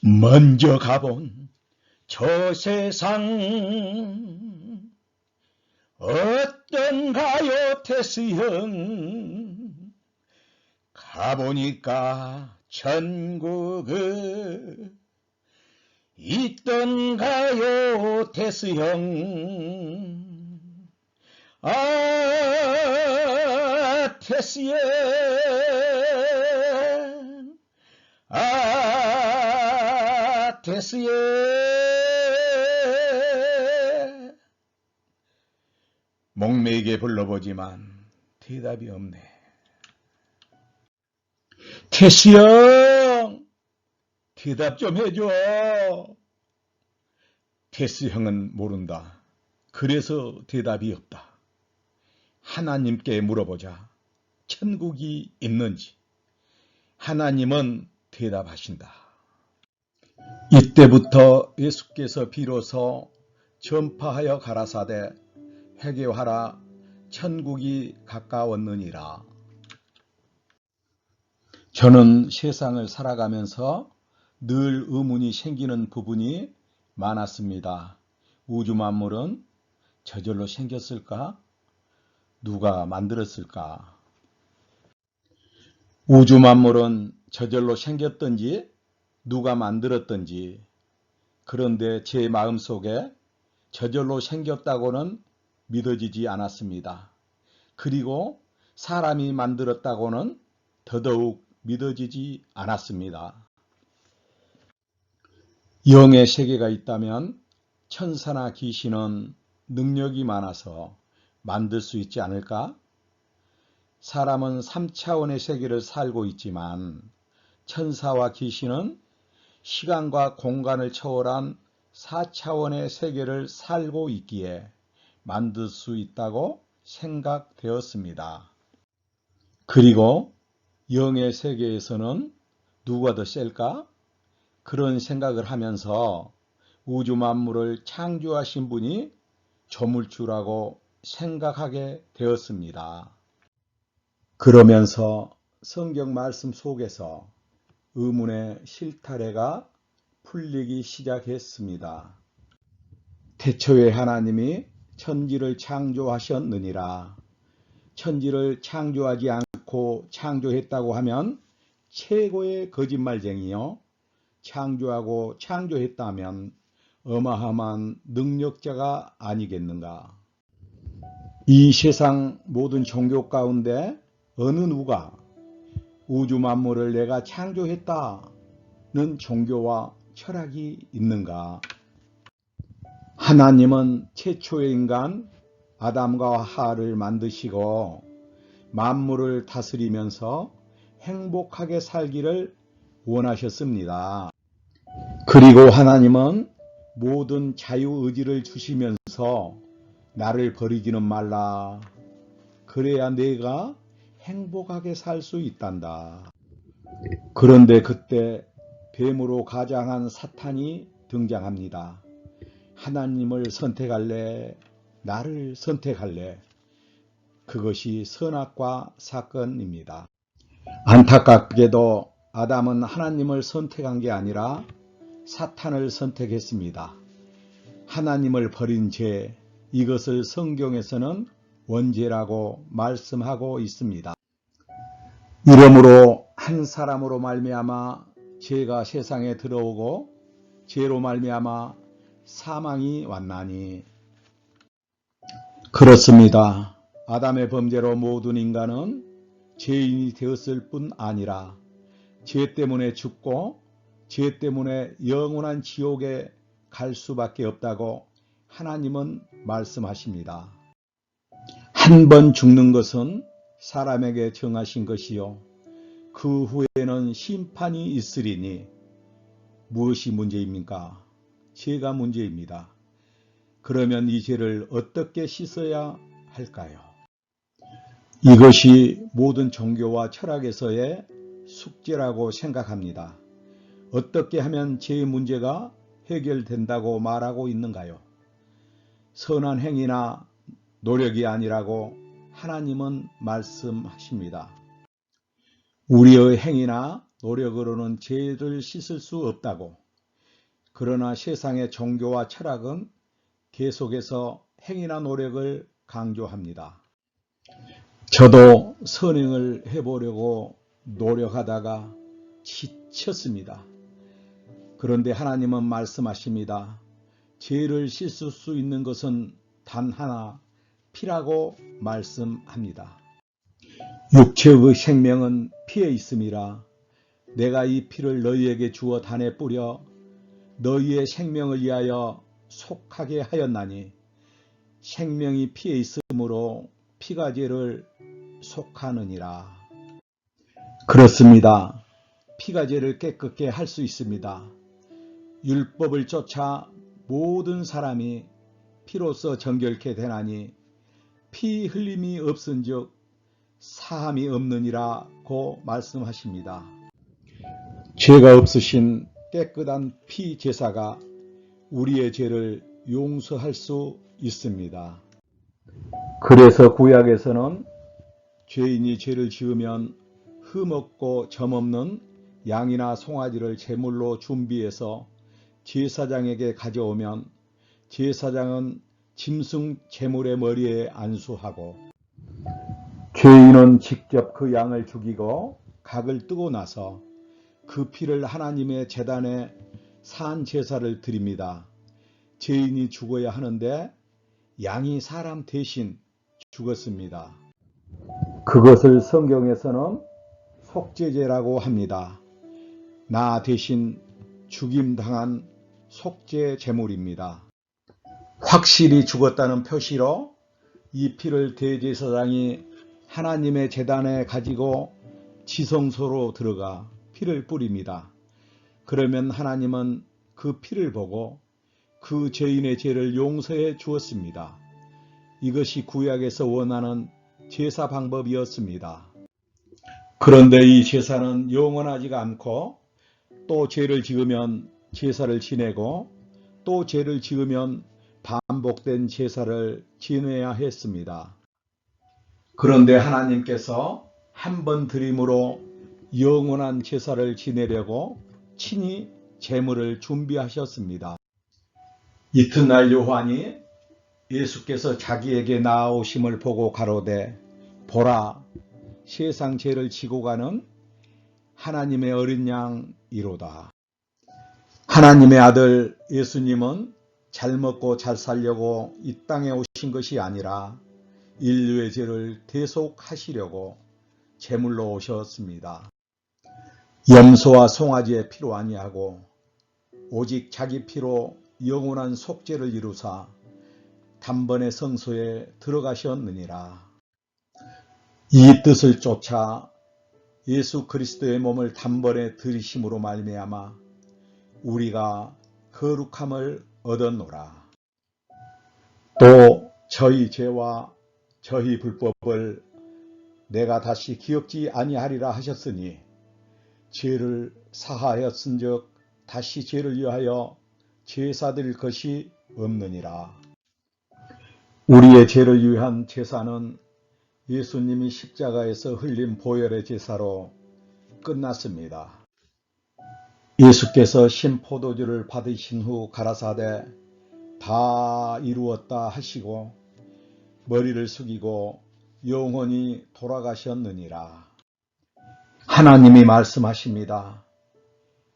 먼저 가본 저 세상 어떤가요 테스 형. 가보니까 천국은 있던가요 테스 형. 아 테스 형, 아 테스 형. 목매이게 불러보지만 대답이 없네. 테스 형, 대답 좀 해줘. 테스 형은 모른다. 그래서 대답이 없다. 하나님께 물어보자. 천국이 있는지. 하나님은 대답하신다. 이때부터 예수께서 비로소 전파하여 가라사대 회개하라, 천국이 가까웠느니라. 저는 세상을 살아가면서 늘 의문이 생기는 부분이 많았습니다. 우주 만물은 저절로 생겼을까? 누가 만들었을까? 우주 만물은 저절로 생겼든지 누가 만들었든지, 그런데 제 마음속에 저절로 생겼다고는 믿어지지 않았습니다. 그리고 사람이 만들었다고는 더더욱 믿어지지 않았습니다. 영의 세계가 있다면 천사나 귀신은 능력이 많아서 만들 수 있지 않을까? 사람은 3차원의 세계를 살고 있지만 천사와 귀신은 시간과 공간을 초월한 4차원의 세계를 살고 있기에 만들 수 있다고 생각되었습니다. 그리고 영의 세계에서는 누가 더 셀까? 그런 생각을 하면서 우주 만물을 창조하신 분이 조물주라고 생각하게 되었습니다. 그러면서 성경 말씀 속에서 의문의 실타래가 풀리기 시작했습니다. 태초에 하나님이 천지를 창조하셨느니라. 천지를 창조하지 않고 창조했다고 하면 최고의 거짓말쟁이요. 창조하고 창조했다면 어마어마한 능력자가 아니겠는가. 이 세상 모든 종교 가운데 어느 누가 우주 만물을 내가 창조했다는 종교와 철학이 있는가? 하나님은 최초의 인간 아담과 하와를 만드시고 만물을 다스리면서 행복하게 살기를 원하셨습니다. 그리고 하나님은 모든 자유의지를 주시면서 나를 버리지는 말라. 그래야 내가 행복하게 살 수 있단다. 그런데 그때 뱀으로 가장한 사탄이 등장합니다. 하나님을 선택할래? 나를 선택할래? 그것이 선악과 사건입니다. 안타깝게도 아담은 하나님을 선택한 게 아니라 사탄을 선택했습니다. 하나님을 버린 죄, 이것을 성경에서는 원죄라고 말씀하고 있습니다. 이러므로 한 사람으로 말미암아 죄가 세상에 들어오고 죄로 말미암아 사망이 왔나니. 그렇습니다. 아담의 범죄로 모든 인간은 죄인이 되었을 뿐 아니라 죄 때문에 죽고 죄 때문에 영원한 지옥에 갈 수밖에 없다고 하나님은 말씀하십니다. 한 번 죽는 것은 사람에게 정하신 것이요 그 후에는 심판이 있으리니. 무엇이 문제입니까? 죄가 문제입니다. 그러면 이 죄를 어떻게 씻어야 할까요? 이것이 모든 종교와 철학에서의 숙제라고 생각합니다. 어떻게 하면 죄의 문제가 해결된다고 말하고 있는가요? 선한 행위나 노력이 아니라고 하나님은 말씀하십니다. 우리의 행위나 노력으로는 죄를 씻을 수 없다고 그러나 세상의 종교와 철학은 계속해서 행위나 노력을 강조합니다. 저도 선행을 해보려고 노력하다가 지쳤습니다. 그런데 하나님은 말씀하십니다. 죄를 씻을 수 있는 것은 단 하나, 피라고 말씀합니다. 육체의 생명은 피에 있음이라. 내가 이 피를 너희에게 주어 단에 뿌려 너희의 생명을 위하여 속하게 하였나니, 생명이 피에 있으므로 피가 죄를 속하느니라. 그렇습니다. 피가 죄를 깨끗게 할 수 있습니다. 율법을 쫓아 모든 사람이 피로써 정결케 되나니 피 흘림이 없은즉 사함이 없느니라고 말씀하십니다. 죄가 없으신 깨끗한 피 제사가 우리의 죄를 용서할 수 있습니다. 그래서 구약에서는 죄인이 죄를 지으면 흠없고 점없는 양이나 송아지를 제물로 준비해서 제사장에게 가져오면 제사장은 짐승 제물의 머리에 안수하고, 죄인은 직접 그 양을 죽이고 각을 뜨고 나서 그 피를 하나님의 제단에 산 제사를 드립니다. 죄인이 죽어야 하는데 양이 사람 대신 죽었습니다. 그것을 성경에서는 속죄제라고 합니다. 나 대신 죽임당한 속죄 제물입니다. 확실히 죽었다는 표시로 이 피를 대제사장이 하나님의 제단에 가지고 지성소로 들어가 피를 뿌립니다. 그러면 하나님은 그 피를 보고 그 죄인의 죄를 용서해 주었습니다. 이것이 구약에서 원하는 제사 방법이었습니다. 그런데 이 제사는 영원하지가 않고, 또 죄를 지으면 제사를 지내고 또 죄를 지으면 반복된 제사를 지내야 했습니다. 그런데 하나님께서 한 번 드림으로 영원한 제사를 지내려고 친히 제물을 준비하셨습니다. 이튿날 요한이 예수께서 자기에게 나아오심을 보고 가로되, 보라, 세상 죄를 지고 가는 하나님의 어린 양이로다. 하나님의 아들 예수님은 잘 먹고 잘 살려고 이 땅에 오신 것이 아니라 인류의 죄를 대속하시려고 제물로 오셨습니다. 염소와 송아지의 피로 아니하고 오직 자기 피로 영원한 속죄를 이루사 단번에 성소에 들어가셨느니라. 이 뜻을 쫓아 예수 그리스도의 몸을 단번에 들이심으로 말미암아 우리가 거룩함을 얻었노라. 또 저희 죄와 저희 불법을 내가 다시 기억지 아니하리라 하셨으니, 죄를 사하였은즉 다시 죄를 위하여 제사 드릴 것이 없느니라. 우리의 죄를 위한 제사는 예수님이 십자가에서 흘린 보혈의 제사로 끝났습니다. 예수께서 신포도주를 받으신 후 가라사대 다 이루었다 하시고 머리를 숙이고 영원히 돌아가셨느니라. 하나님이 말씀하십니다.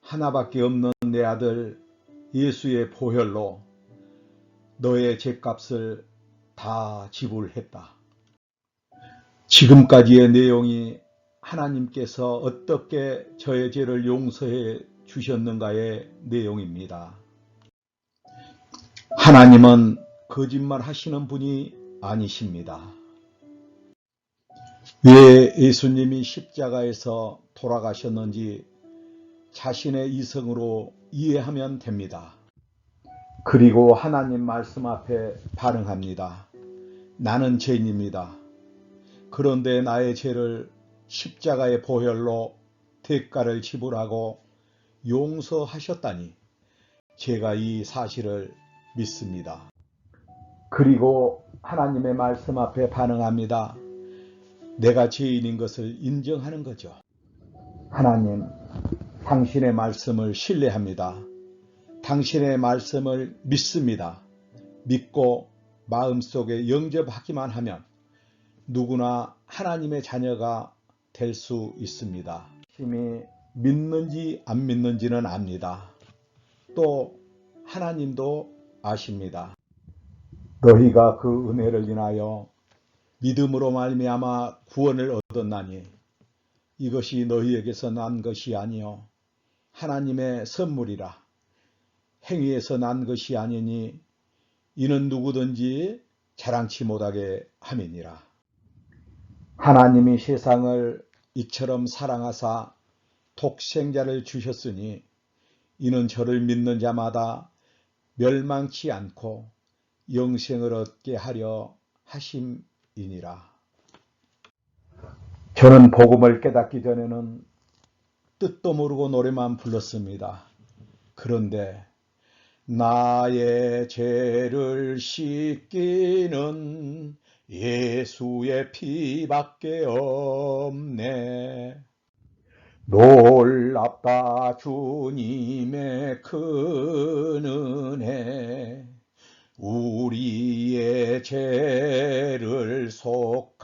하나밖에 없는 내 아들 예수의 보혈로 너의 죄값을 다 지불했다. 지금까지의 내용이 하나님께서 어떻게 저의 죄를 용서해 주셨는가의 내용입니다. 하나님은 거짓말 하시는 분이 아니십니다. 왜 예수님이 십자가에서 돌아가셨는지 자신의 이성으로 이해하면 됩니다. 그리고 하나님 말씀 앞에 반응합니다. 나는 죄인입니다. 그런데 나의 죄를 십자가의 보혈로 대가를 지불하고 용서하셨다니 제가 이 사실을 믿습니다. 그리고 하나님의 말씀 앞에 반응합니다. 내가 죄인인 것을 인정하는 거죠. 하나님, 당신의 말씀을 신뢰합니다. 당신의 말씀을 믿습니다. 믿고 마음속에 영접하기만 하면 누구나 하나님의 자녀가 될 수 있습니다. 힘이 믿는지 안 믿는지는 압니다. 또 하나님도 아십니다. 너희가 그 은혜를 인하여 믿음으로 말미암아 구원을 얻었나니 이것이 너희에게서 난 것이 아니요 하나님의 선물이라. 행위에서 난 것이 아니니 이는 누구든지 자랑치 못하게 함이니라. 하나님이 세상을 이처럼 사랑하사 독생자를 주셨으니 이는 저를 믿는 자마다 멸망치 않고 영생을 얻게 하려 하심이니라. 저는 복음을 깨닫기 전에는 뜻도 모르고 노래만 불렀습니다. 그런데 나의 죄를 씻기는 예수의 피밖에 없네. 놀랍다 주님의 큰 은혜. 우리의 죄를 속하시려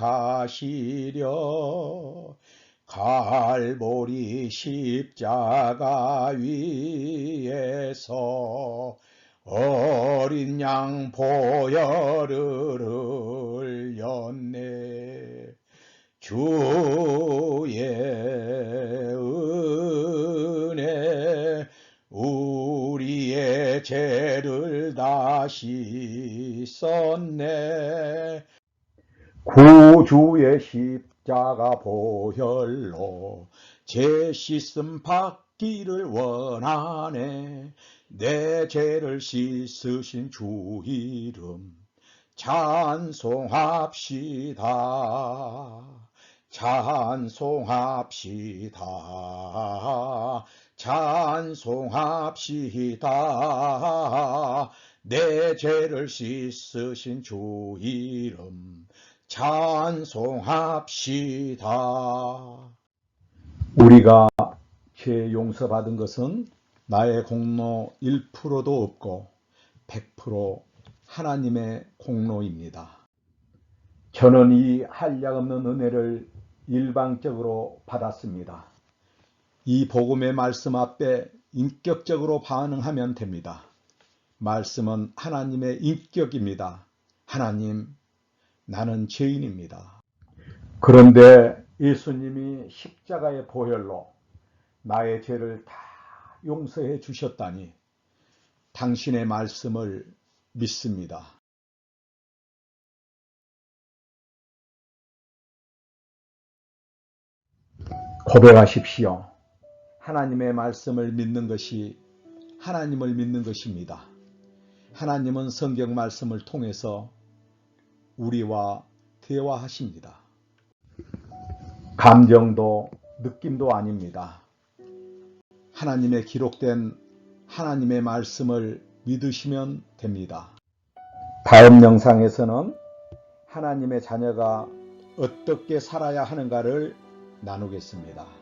갈보리 십자가 위에서 어린 양 보혈을 흘렸네. 주의 은혜 우리의 죄를 다 씻었네. 구주의 십자가 보혈로 죄 씻음 받기를 원하네. 내 죄를 씻으신 주 이름 찬송합시다. 찬송합시다. 찬송합시다. 내 죄를 씻으신 주 이름 찬송합시다. 우리가 죄 용서받은 것은 나의 공로 1%도 없고 100% 하나님의 공로입니다. 저는 이 한량없는 은혜를 일방적으로 받았습니다. 이 복음의 말씀 앞에 인격적으로 반응하면 됩니다. 말씀은 하나님의 인격입니다. 하나님, 나는 죄인입니다. 그런데 예수님이 십자가의 보혈로 나의 죄를 다 용서해 주셨다니 당신의 말씀을 믿습니다. 고백하십시오. 하나님의 말씀을 믿는 것이 하나님을 믿는 것입니다. 하나님은 성경 말씀을 통해서 우리와 대화하십니다. 감정도 느낌도 아닙니다. 하나님의 기록된 하나님의 말씀을 믿으시면 됩니다. 다음 영상에서는 하나님의 자녀가 어떻게 살아야 하는가를 나누겠습니다.